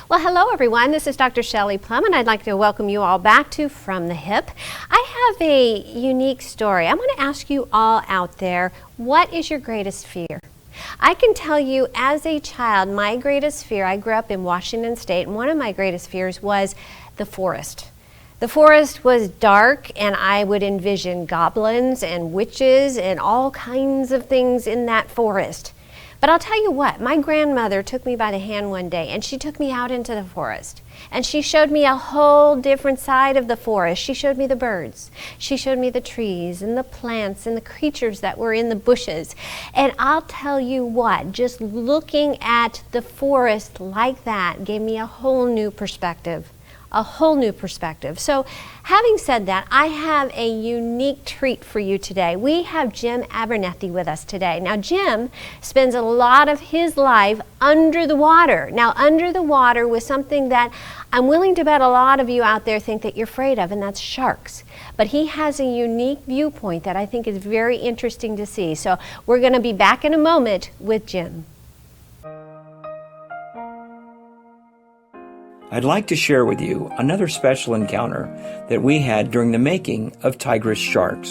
Well, hello everyone. This is Dr. Shelley Plum, and I'd like to welcome you all back to From the Hip. I have a unique story. I'm going to ask you all out there, what is your greatest fear? I can tell you as a child, my greatest fear, I grew up in Washington State, and one of my greatest fears was the forest. The forest was dark, and I would envision goblins and witches and all kinds of things in that forest. But I'll tell you what, my grandmother took me by the hand one day, and she took me out into the forest. And she showed me a whole different side of the forest. She showed me the birds. She showed me the trees and the plants and the creatures that were in the bushes. And I'll tell you what, just looking at the forest like that gave me a whole new perspective. A whole new perspective. So having said that, I have a unique treat for you today. We have Jim Abernathy with us today. Now Jim spends a lot of his life under the water. Now under the water was something that I'm willing to bet a lot of you out there think that you're afraid of, and that's sharks. But he has a unique viewpoint that I think is very interesting to see. So we're going to be back in a moment with Jim. I'd like to share with you another special encounter that we had during the making of Tigress Sharks.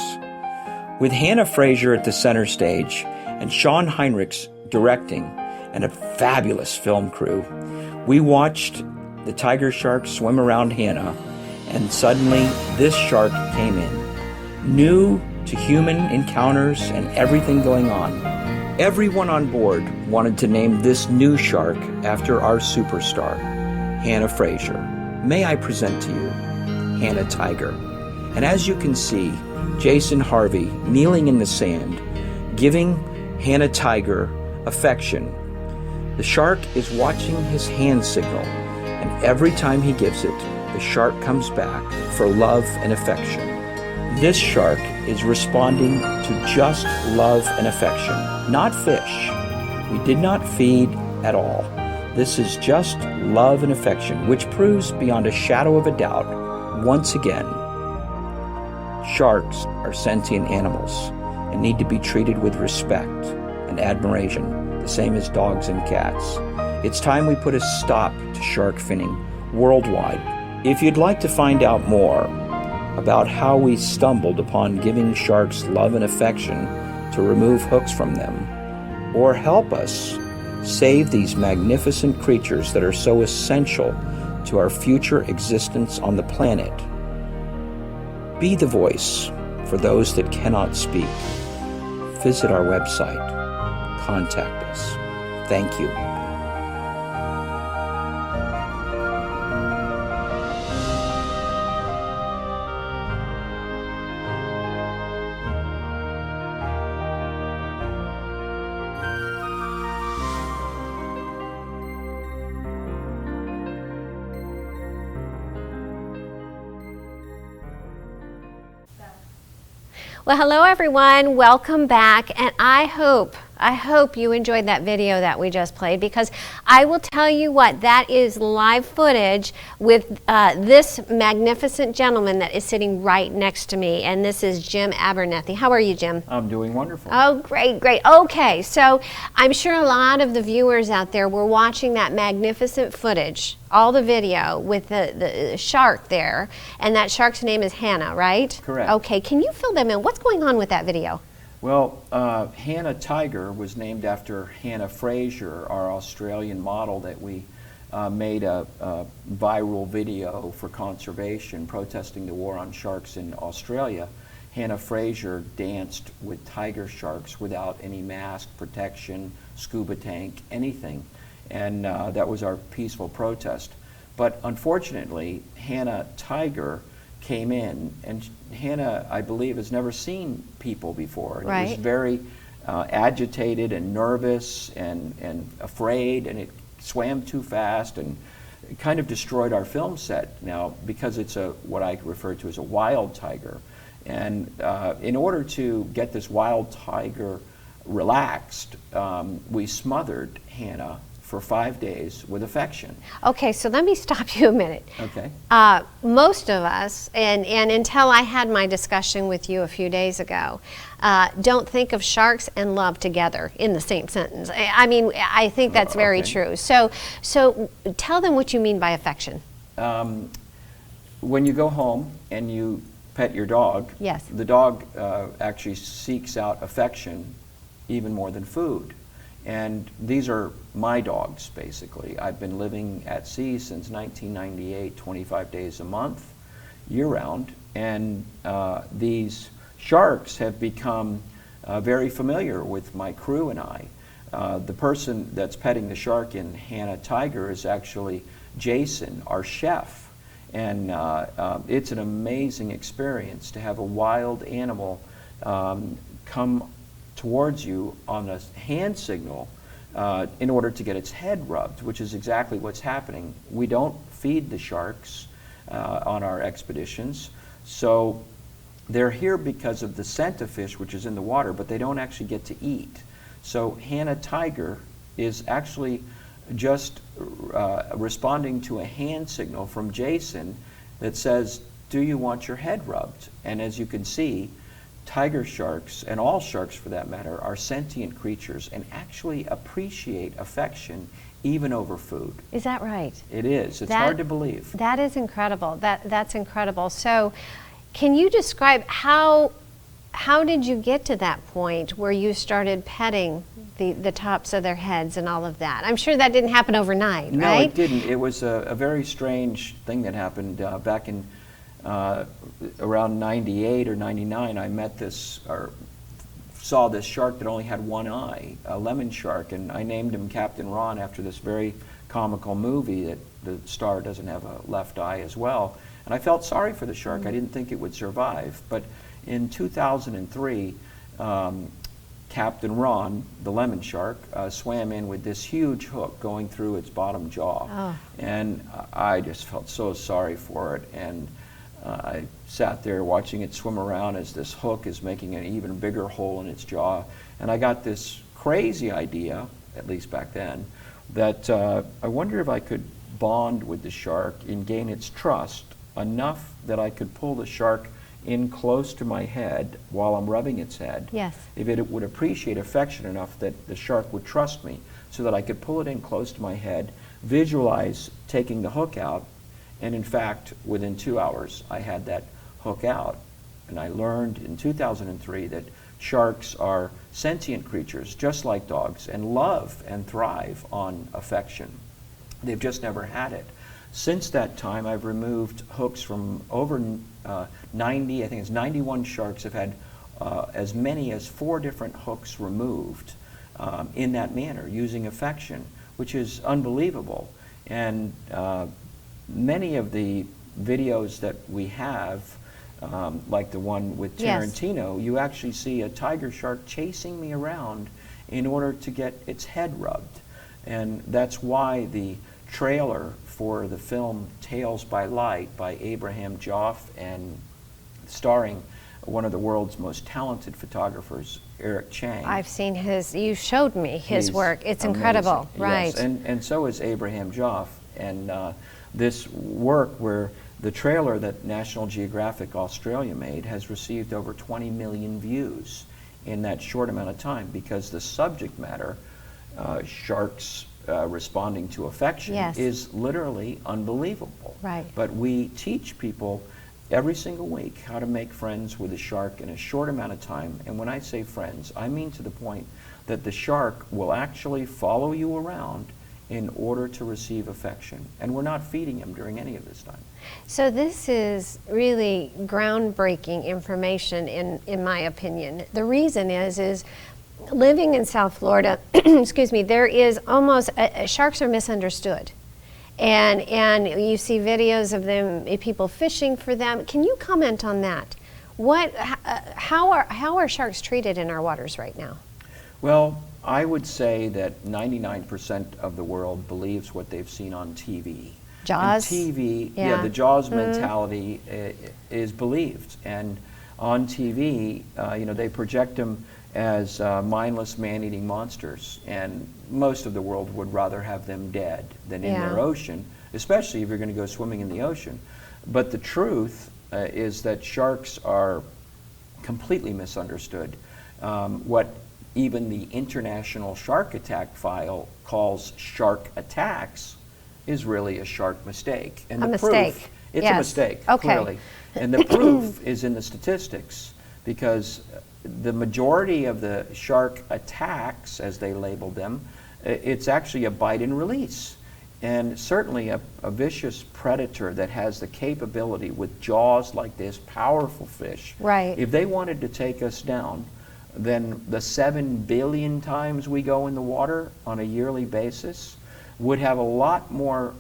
With Hannah Fraser at the center stage and Sean Heinrichs directing and a fabulous film crew, we watched the tiger shark swim around Hannah, and suddenly this shark came in, new to human encounters and everything going on. Everyone on board wanted to name this new shark after our superstar, Hannah Fraser. May I present to you Hannah Tiger. And as you can see, Jason Harvey kneeling in the sand, giving Hannah Tiger affection. The shark is watching his hand signal, and every time he gives it, the shark comes back for love and affection. This shark is responding to just love and affection, not fish. We did not feed at all. This is just love and affection, which proves beyond a shadow of a doubt, once again, sharks are sentient animals and need to be treated with respect and admiration, the same as dogs and cats. It's time we put a stop to shark finning worldwide. If you'd like to find out more about how we stumbled upon giving sharks love and affection to remove hooks from them, or help us save these magnificent creatures that are so essential to our future existence on the planet, be the voice for those that cannot speak. Visit our website. Contact us. Thank you. Well, hello everyone, welcome back, and I hope you enjoyed that video that we just played, because I will tell you what, that is live footage with this magnificent gentleman that is sitting right next to me, and this is Jim Abernathy. How are you, Jim? I'm doing wonderful. Oh, great, great. Okay, so I'm sure a lot of the viewers out there were watching that magnificent footage, all the video with the shark there, and that shark's name is Hannah, right? Correct. Okay, can you fill them in? What's going on with that video? Well, Hannah Tiger was named after Hannah Fraser, our Australian model that we made a viral video for conservation protesting the war on sharks in Australia. Hannah Fraser danced with tiger sharks without any mask, protection, scuba tank, anything. And that was our peaceful protest. But unfortunately, Hannah Tiger came in, and Hannah, I believe, has never seen people before. Right. It was very agitated and nervous and afraid, and it swam too fast and it kind of destroyed our film set. Now, because it's what I refer to as a wild tiger, and in order to get this wild tiger relaxed, we smothered Hannah for 5 days with affection. Okay, so let me stop you a minute. Okay. Most of us, and until I had my discussion with you a few days ago, don't think of sharks and love together in the same sentence. I mean, I think that's very true. So tell them what you mean by affection. When you go home and you pet your dog, yes, the dog actually seeks out affection even more than food. And these are my dogs, basically. I've been living at sea since 1998, 25 days a month, year-round. And these sharks have become very familiar with my crew and I. The person that's petting the shark in Hannah Tiger is actually Jason, our chef. And it's an amazing experience to have a wild animal come towards you on a hand signal in order to get its head rubbed, which is exactly what's happening. We don't feed the sharks on our expeditions, so they're here because of the scent of fish, which is in the water, but they don't actually get to eat. So Hannah Tiger is actually just responding to a hand signal from Jason that says, "Do you want your head rubbed?" And as you can see, tiger sharks, and all sharks for that matter, are sentient creatures and actually appreciate affection even over food. Is that right? It is. It's hard to believe. That is incredible. That's incredible. So can you describe how did you get to that point where you started petting the tops of their heads and all of that? I'm sure that didn't happen overnight, right? No, it didn't. It was a very strange thing that happened back in around 98 or 99. I met this, or saw this shark that only had one eye, a lemon shark, and I named him Captain Ron after this very comical movie that the star doesn't have a left eye as well. And I felt sorry for the shark. I didn't think it would survive. But in 2003, Captain Ron, the lemon shark, swam in with this huge hook going through its bottom jaw. Oh. And I just felt so sorry for it. And I sat there watching it swim around as this hook is making an even bigger hole in its jaw. And I got this crazy idea, at least back then, that I wonder if I could bond with the shark and gain its trust enough that I could pull the shark in close to my head while I'm rubbing its head. Yes. If it would appreciate affection enough that the shark would trust me, so that I could pull it in close to my head, visualize taking the hook out, and in fact, within 2 hours, I had that hook out. And I learned in 2003 that sharks are sentient creatures, just like dogs, and love and thrive on affection. They've just never had it. Since that time, I've removed hooks from over 90, I think it's 91 sharks have had as many as 4 different hooks removed in that manner, using affection, which is unbelievable. And many of the videos that we have, like the one with Tarantino, yes, you actually see a tiger shark chasing me around in order to get its head rubbed. And that's why the trailer for the film Tales by Light by Abraham Joffe, and starring one of the world's most talented photographers, Eric Chang. I've seen his, you showed me his work. It's amazing. Incredible, right. Yes, and so is Abraham Joffe. And this work, where the trailer that National Geographic Australia made has received over 20 million views in that short amount of time, because the subject matter, sharks responding to affection, yes, is literally unbelievable. Right. But we teach people every single week how to make friends with a shark in a short amount of time. And when I say friends, I mean to the point that the shark will actually follow you around in order to receive affection. And we're not feeding him during any of this time. So this is really groundbreaking information in my opinion. The reason is living in South Florida, excuse me, there is almost, sharks are misunderstood. And you see videos of them, people fishing for them. Can you comment on that? How are sharks treated in our waters right now? Well, I would say that 99% of the world believes what they've seen on TV. Jaws? And TV, yeah, the Jaws mentality is believed. And on TV, you know, they project them as mindless man-eating monsters, and most of the world would rather have them dead than in their ocean, especially if you're going to go swimming in the ocean. But the truth is that sharks are completely misunderstood. What even the International Shark Attack File calls shark attacks is really a shark mistake. And the proof, it's a mistake, clearly. And the proof is in the statistics, because the majority of the shark attacks, as they labeled them, it's actually a bite and release. And certainly a vicious predator that has the capability with jaws like this, powerful fish, if they wanted to take us down, then the 7 billion times we go in the water on a yearly basis would have a lot more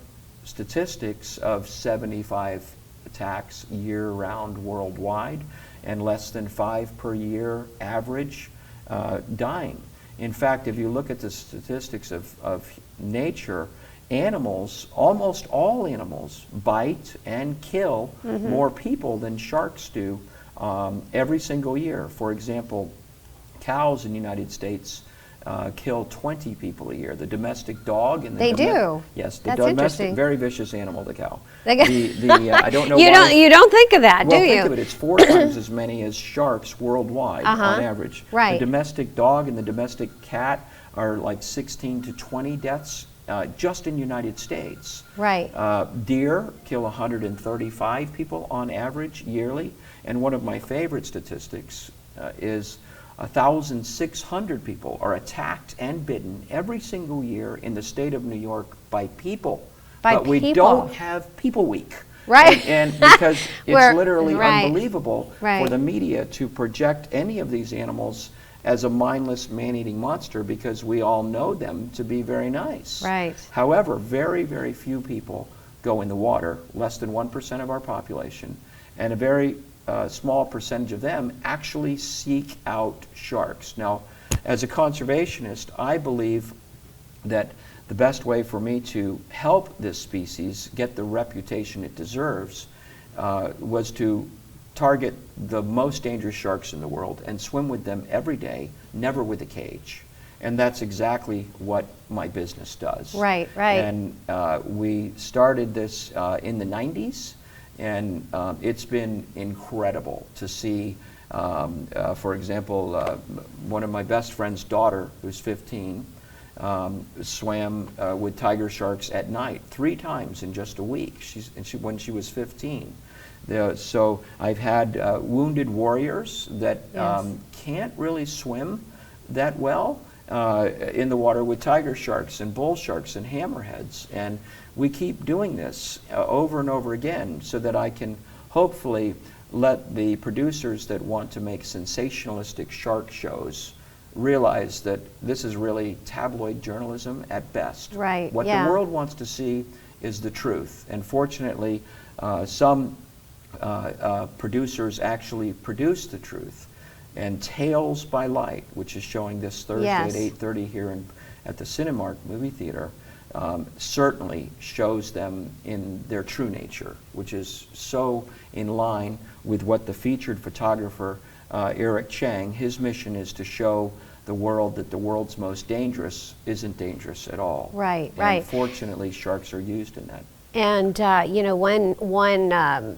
statistics of 75 attacks year-round worldwide, and less than 5 per year average dying. In fact, if you look at the statistics of nature, animals, almost all animals, bite and kill more people than sharks do every single year. For example, cows in the United States kill 20 people a year. The domestic dog and the yes, the domestic, very vicious animal, the cow. I don't know. You don't think of that, do you? Think of it. It's 4 times as many as sharks worldwide on average. The domestic dog and the domestic cat are like 16 to 20 deaths just in the United States. Deer kill 135 people on average yearly, and one of my favorite statistics is 1,600 people are attacked and bitten every single year in the state of New York by people. But we don't have People Week. And because it's literally unbelievable for the media to project any of these animals as a mindless man-eating monster, because we all know them to be very nice. However, very, very few people go in the water, less than 1% of our population, and a very small percentage of them actually seek out sharks. Now, as a conservationist, I believe that the best way for me to help this species get the reputation it deserves was to target the most dangerous sharks in the world and swim with them every day, never with a cage. And that's exactly what my business does. And we started this in the 90s. And it's been incredible to see, for example, one of my best friend's daughter, who's 15, swam with tiger sharks at night 3 times in just a week when she was 15. So I've had wounded warriors that can't really swim that well in the water with tiger sharks and bull sharks and hammerheads. And we keep doing this over and over again so that I can hopefully let the producers that want to make sensationalistic shark shows realize that this is really tabloid journalism at best. What the world wants to see is the truth. And fortunately, some producers actually produce the truth. And Tales by Light, which is showing this Thursday at 8:30 here at the Cinemark movie theater, certainly shows them in their true nature, which is so in line with what the featured photographer Eric Chang, his mission is to show the world that the world's most dangerous isn't dangerous at all. And fortunately, sharks are used in that. And you know, one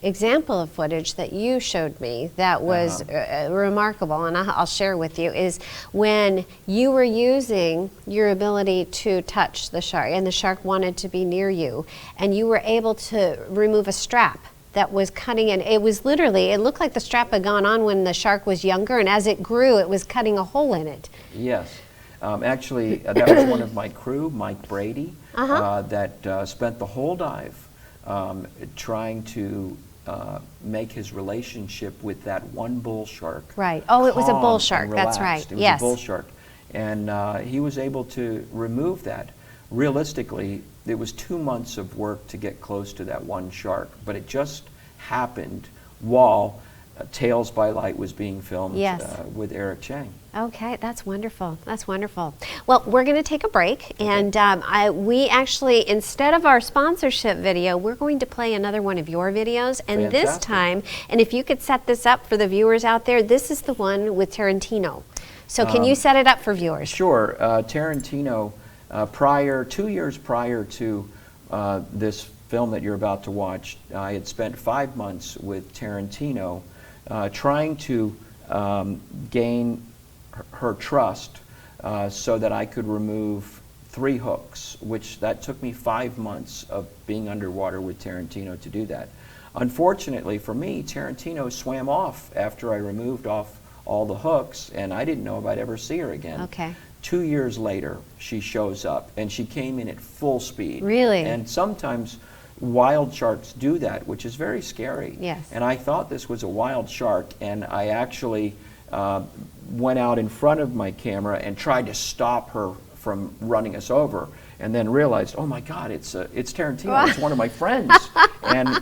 example of footage that you showed me that was remarkable, and I'll share with you, is when you were using your ability to touch the shark, and the shark wanted to be near you, and you were able to remove a strap that was cutting in. It was literally, it looked like the strap had gone on when the shark was younger, and as it grew, it was cutting a hole in it. Yes. Actually, that was one of my crew, Mike Brady, that spent the whole dive trying to make his relationship with that one bull shark. Oh, it was a bull shark. That's right. It was a bull shark. And he was able to remove that. Realistically, it was 2 months of work to get close to that one shark, but it just happened while Tales by Light was being filmed Yes. with Eric Chang. Okay, that's wonderful. That's wonderful. Well, we're going to take a break, and we actually, instead of our sponsorship video, we're going to play another one of your videos. And this Fantastic. time, and if you could set this up for the viewers out there, this is the one with Tarantino. So can you set it up for viewers? Sure. Tarantino, 2 years prior to this film that you're about to watch, I had spent 5 months with Tarantino trying to gain her trust so that I could remove 3 hooks, which that took me 5 months of being underwater with Tarantino to do that. Unfortunately for me, Tarantino swam off after I removed off all the hooks, and I didn't know if I'd ever see her again. Okay. 2 years later, she shows up, and she came in at full speed. Really? And sometimes wild sharks do that, which is very scary. Yes. And I thought this was a wild shark, and I actually went out in front of my camera and tried to stop her from running us over, and then realized, oh my God, it's Tarantino. It's one of my friends. And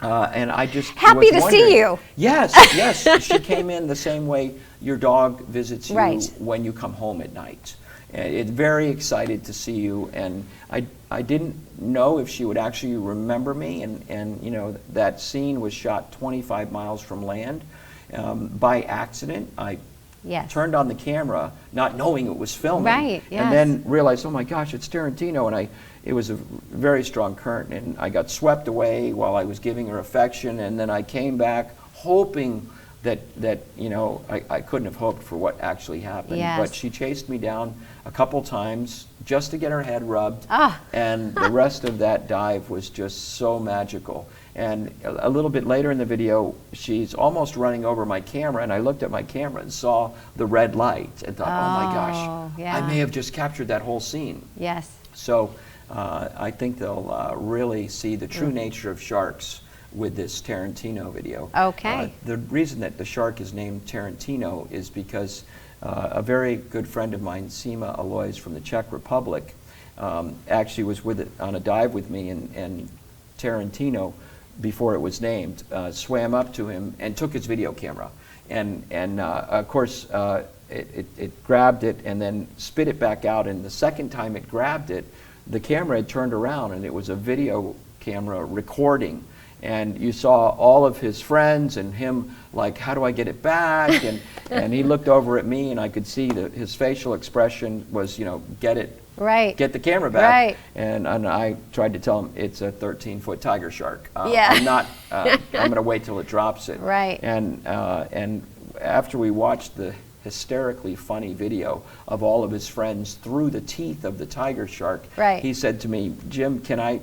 I just Happy was to see you. Yes, yes. She came in the same way your dog visits you Right. when you come home at night. It's very excited to see you, and I didn't know if she would actually remember me, and you know, that scene was shot 25 miles from land. By accident, I Yes. turned on the camera not knowing it was filming. Right, yes. And then realized, oh my gosh, it's Tarantino, and it was a very strong current, and I got swept away while I was giving her affection, and then I came back hoping that you know, I couldn't have hoped for what actually happened. Yes. But she chased me down a couple times just to get her head rubbed, Ah. and the rest of that dive was just so magical. And a little bit later in the video, she's almost running over my camera, and I looked at my camera and saw the red light and thought, oh my gosh, yeah. I may have just captured that whole scene. Yes. So I think they'll really see the true nature of sharks with this Tarantino video. Okay. The reason that the shark is named Tarantino is because a very good friend of mine, Sima Alois from the Czech Republic, actually was on a dive with me, and Tarantino, before it was named, swam up to him and took his video camera. And of course, it grabbed it and then spit it back out, and the second time it grabbed it, the camera had turned around and it was a video camera recording. And you saw all of his friends and him like, how do I get it back? And he looked over at me, and I could see that his facial expression was, you know, get it, Right. get the camera back. Right. And I tried to tell him it's a 13-foot tiger shark. Yeah. I'm not, I'm going to wait till it drops it. Right. And after we watched the hysterically funny video of all of his friends through the teeth of the tiger shark, Right. he said to me, Jim, can I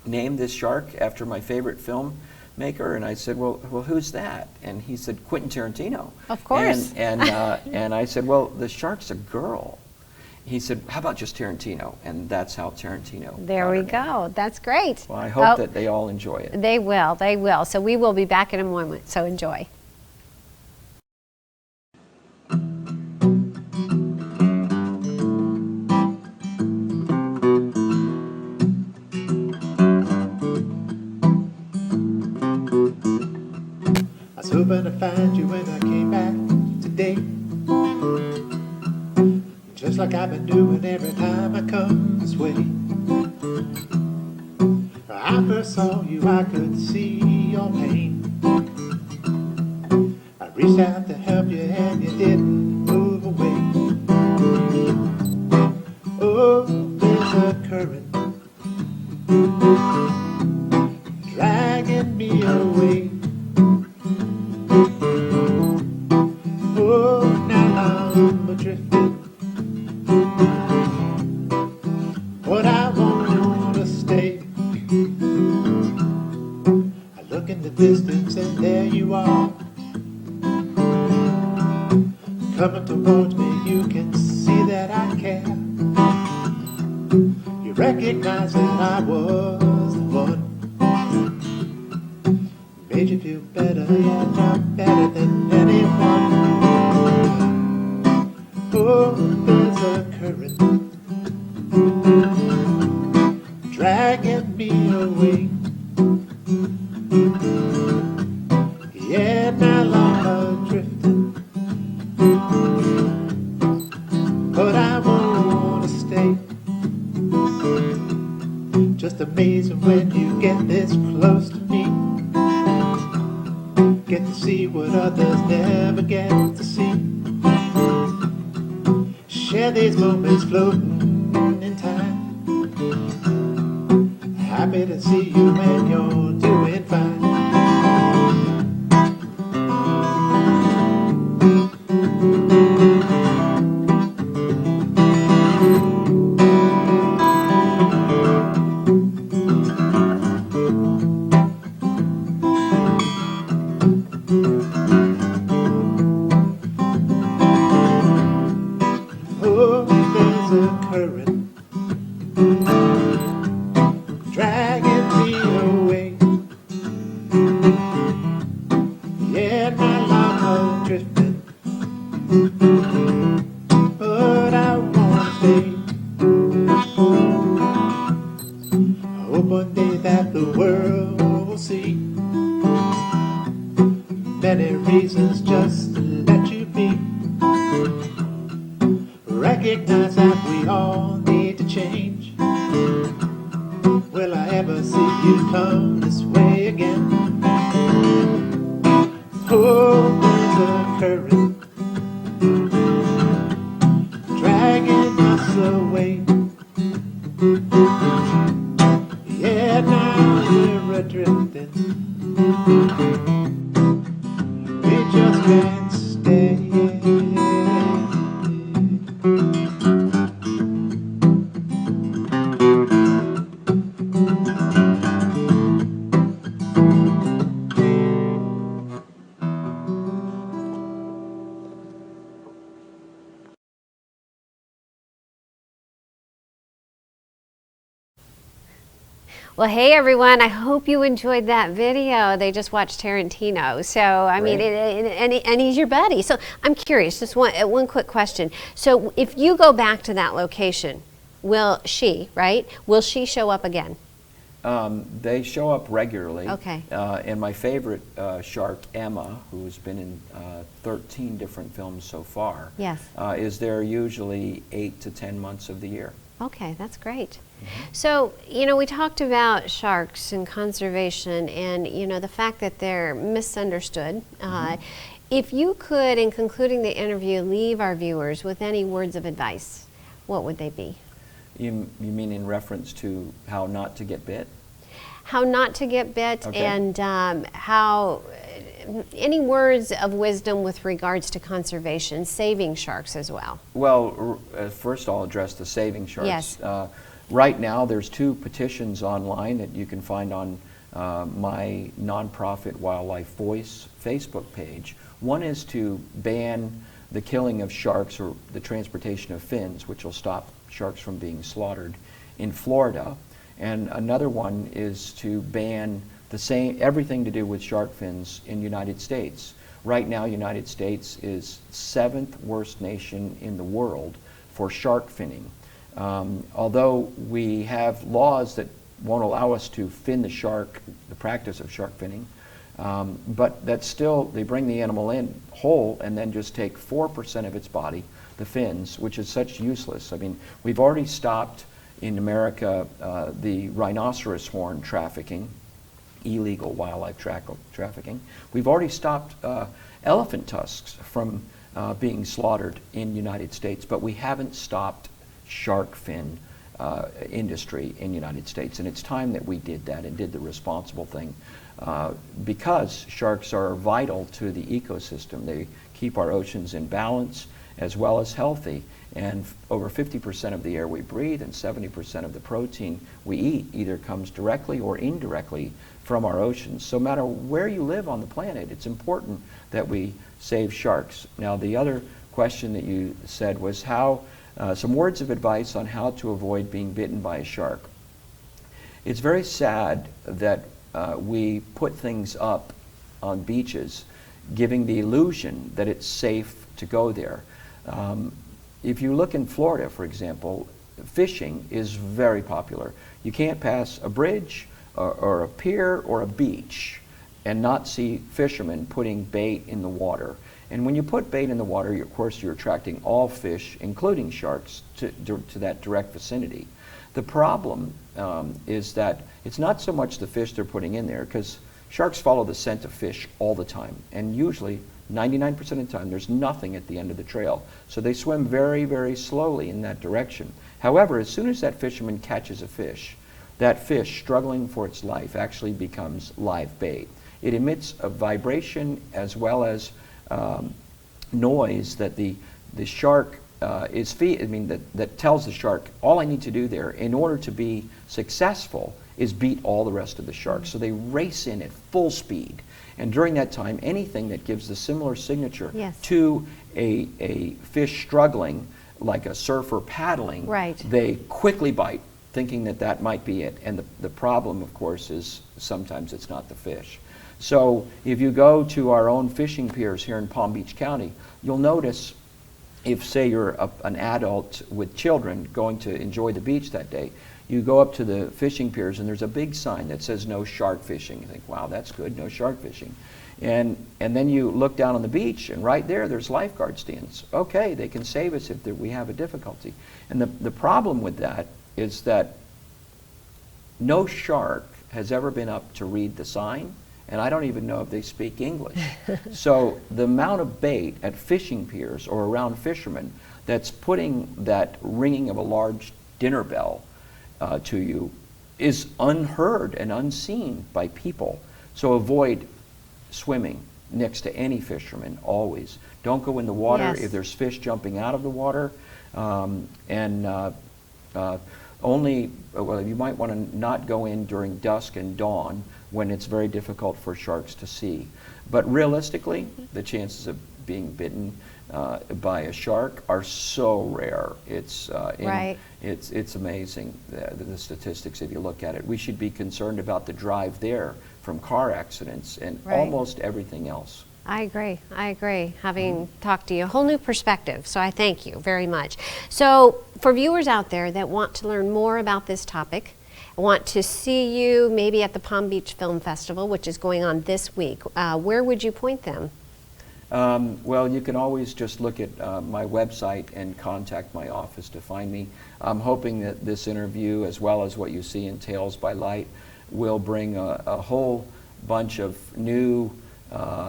name this shark after my favorite filmmaker? And I said, well, who's that? And he said, Quentin Tarantino. Of course. And I said, well, the shark's a girl. He said, how about just Tarantino? And that's how Tarantino. There we go. That's great. Well, I hope that they all enjoy it. They will. They will. So we will be back in a moment. So enjoy. I was hoping to find you when I came back today, just like I've been doing every time I come this way. When I first saw you, I could see your pain. I reached out to help you and you didn't move away. Oh, there's a current dragging me away. Oh, now I'm adrift, but I want to stay. I look in the distance and there you are, coming towards me. You can see that I care. You recognize that I was the one. Made you feel better, yeah, not better than anyone. Oh, there's a current dragging me away. Yeah, now amazing when you get this close to me. Get to see what others never get to see. Share these moments floating in time. Happy to see you when you're doing fine. Oh, there's a current dragging me away. Yeah, my love drifting, but I wanna stay. I hope one day that the world will see many reasons just to let you be. Recognize that we all need to change. Will I ever see you come this way again? Oh, there's a current dragging us away. Yeah, now we're adrifting. We just can't stay. Well, hey everyone, I hope you enjoyed that video. They just watched Tarantino. So, I mean, and he's your buddy. So I'm curious, just one quick question. So if you go back to that location, will she show up again? They show up regularly. Okay. And my favorite shark, Emma, who's been in 13 different films so far, Yes. is there usually 8 to 10 months of the year. Okay, that's great. So, we talked about sharks and conservation and, the fact that they're misunderstood. If you could, in concluding the interview, leave our viewers with any words of advice, what would they be? You mean in reference to how not to get bit? How not to get bit, Okay. and how, any words of wisdom with regards to conservation, saving sharks as well? Well, first I'll address the saving sharks. Yes. Right now there's 2 petitions online that you can find on my nonprofit Wildlife Voice Facebook page. One is to ban the killing of sharks or the transportation of fins, which will stop sharks from being slaughtered in Florida. And another one is to ban everything to do with shark fins in the United States. Right now, United States is 7th worst nation in the world for shark finning. Although we have laws that won't allow us to fin the shark, the practice of shark finning, but that's still, they bring the animal in whole and then just take 4% of its body, the fins, which is such useless. I mean, we've already stopped in America the rhinoceros horn trafficking, illegal wildlife trafficking. We've already stopped elephant tusks from being slaughtered in the United States, but we haven't stopped shark fin industry in the United States. And it's time that we did that and did the responsible thing because sharks are vital to the ecosystem. They keep our oceans in balance as well as healthy. And over 50% of the air we breathe and 70% of the protein we eat either comes directly or indirectly from our oceans. So no matter where you live on the planet, it's important that we save sharks. Now, the other question that you said was some words of advice on how to avoid being bitten by a shark. It's very sad that we put things up on beaches giving the illusion that it's safe to go there. If you look in Florida, for example, fishing is very popular. You can't pass a bridge or a pier or a beach and not see fishermen putting bait in the water. And when you put bait in the water, of course, you're attracting all fish, including sharks, to that direct vicinity. The problem is that it's not so much the fish they're putting in there, because sharks follow the scent of fish all the time, and usually 99% of the time there's nothing at the end of the trail. So they swim very, very slowly in that direction. However, as soon as that fisherman catches a fish, that fish, struggling for its life, actually becomes live bait. It emits a vibration as well as noise that the shark that tells the shark, all I need to do there in order to be successful is beat all the rest of the sharks. So they race in at full speed. And during that time, anything that gives the similar signature to a fish struggling, like a surfer paddling, they quickly bite, thinking that that might be it. And the problem, of course, is sometimes it's not the fish. So if you go to our own fishing piers here in Palm Beach County, you'll notice if, say, you're an adult with children going to enjoy the beach that day, you go up to the fishing piers and there's a big sign that says no shark fishing. You think, wow, that's good, no shark fishing. And then you look down on the beach and right there's lifeguard stands. Okay, they can save us if we have a difficulty. And the problem with that is that no shark has ever been up to read the sign, and I don't even know if they speak English. So the amount of bait at fishing piers or around fishermen that's putting that ringing of a large dinner bell to you is unheard and unseen by people. So avoid swimming next to any fisherman, always. Don't go in the water if there's fish jumping out of the water. You might want to not go in during dusk and dawn when it's very difficult for sharks to see. But realistically, the chances of being bitten by a shark are so rare. It's amazing, the statistics if you look at it. We should be concerned about the drive there from car accidents and almost everything else. I agree. Having talked to you, a whole new perspective. So I thank you very much. So for viewers out there that want to learn more about this topic, want to see you maybe at the Palm Beach Film Festival, which is going on this week, where would you point them? Well, you can always just look at my website and contact my office to find me. I'm hoping that this interview, as well as what you see in Tales by Light, will bring a whole bunch of new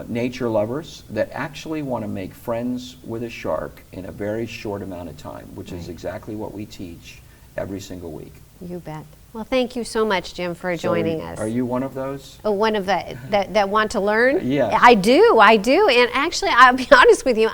nature lovers that actually want to make friends with a shark in a very short amount of time, which is exactly what we teach every single week. You bet. Well, thank you so much, Jim, for joining us. Are you one of those? Oh, one of that want to learn? Yeah. I do. And actually, I'll be honest with you,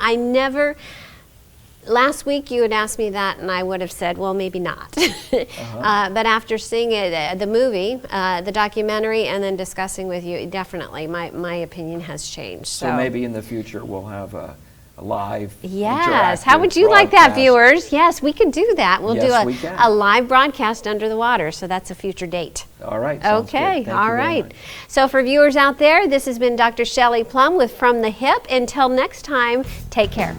last week you had asked me that and I would have said, well, maybe not. But after seeing it, the movie, the documentary, and then discussing with you, definitely my opinion has changed. So maybe in the future we'll have a live how would you like that, broadcast. Viewers? Yes, we could do that. We'll Yes, do we can. a live broadcast under the water, so that's a future date. All right. Sounds good. Okay, Thank you all very right. much. So for viewers out there, this has been Dr. Shelley Plum with From the Hip. Until next time, take care.